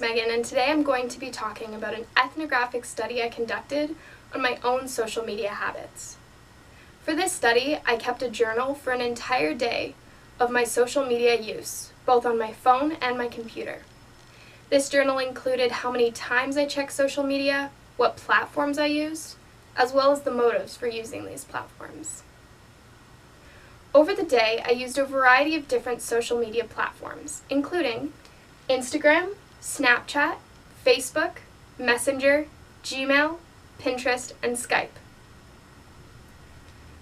name's Megan, and today I'm going to be talking about an ethnographic study I conducted on my own social media habits. For this study, I kept a journal for an entire day of my social media use, both on my phone and my computer. This journal included how many times I checked social media, what platforms I used, as well as the motives for using these platforms. Over the day, I used a variety of different social media platforms, including Instagram, Snapchat, Facebook, Messenger, Gmail, Pinterest, and Skype.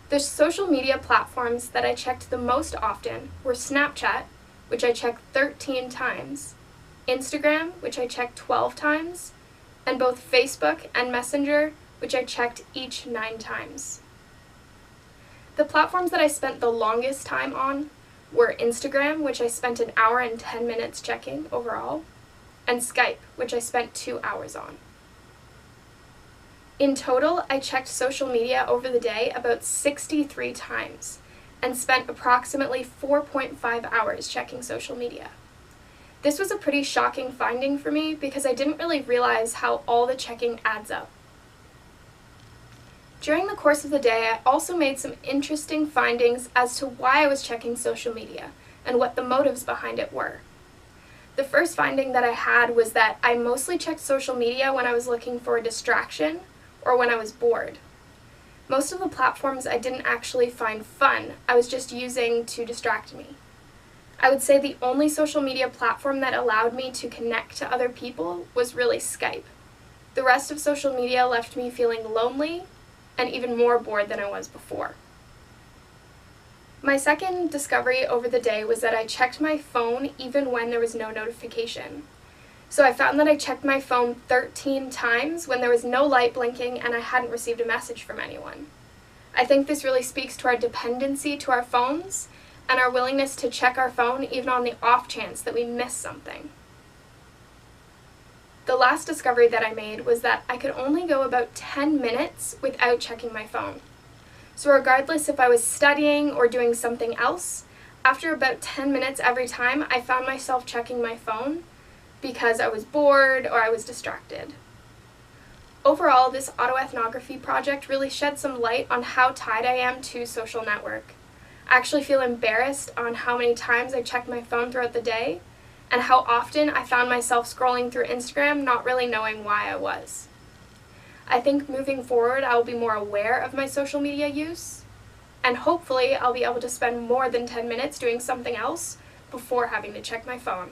The social media platforms that I checked the most often were Snapchat, which I checked 13 times, Instagram, which I checked 12 times, and both Facebook and Messenger, which I checked each 9 times. The platforms that I spent the longest time on were Instagram, which I spent 1 hour and 10 minutes checking overall, and Skype, which I spent 2 hours on. In total, I checked social media over the day about 63 times and spent approximately 4.5 hours checking social media. This was a pretty shocking finding for me because I didn't really realize how all the checking adds up. During the course of the day, I also made some interesting findings as to why I was checking social media and what the motives behind it were. The first finding that I had was that I mostly checked social media when I was looking for a distraction or when I was bored. Most of the platforms I didn't actually find fun, I was just using to distract me. I would say the only social media platform that allowed me to connect to other people was really Skype. The rest of social media left me feeling lonely and even more bored than I was before. My second discovery over the day was that I checked my phone even when there was no notification. So I found that I checked my phone 13 times when there was no light blinking and I hadn't received a message from anyone. I think this really speaks to our dependency to our phones and our willingness to check our phone even on the off chance that we miss something. The last discovery that I made was that I could only go about 10 minutes without checking my phone. So regardless if I was studying or doing something else, after about 10 minutes every time, I found myself checking my phone because I was bored or I was distracted. Overall, this autoethnography project really shed some light on how tied I am to social network. I actually feel embarrassed on how many times I checked my phone throughout the day, and how often I found myself scrolling through Instagram not really knowing why I was. I think moving forward I will be more aware of my social media use, and hopefully I'll be able to spend more than 10 minutes doing something else before having to check my phone.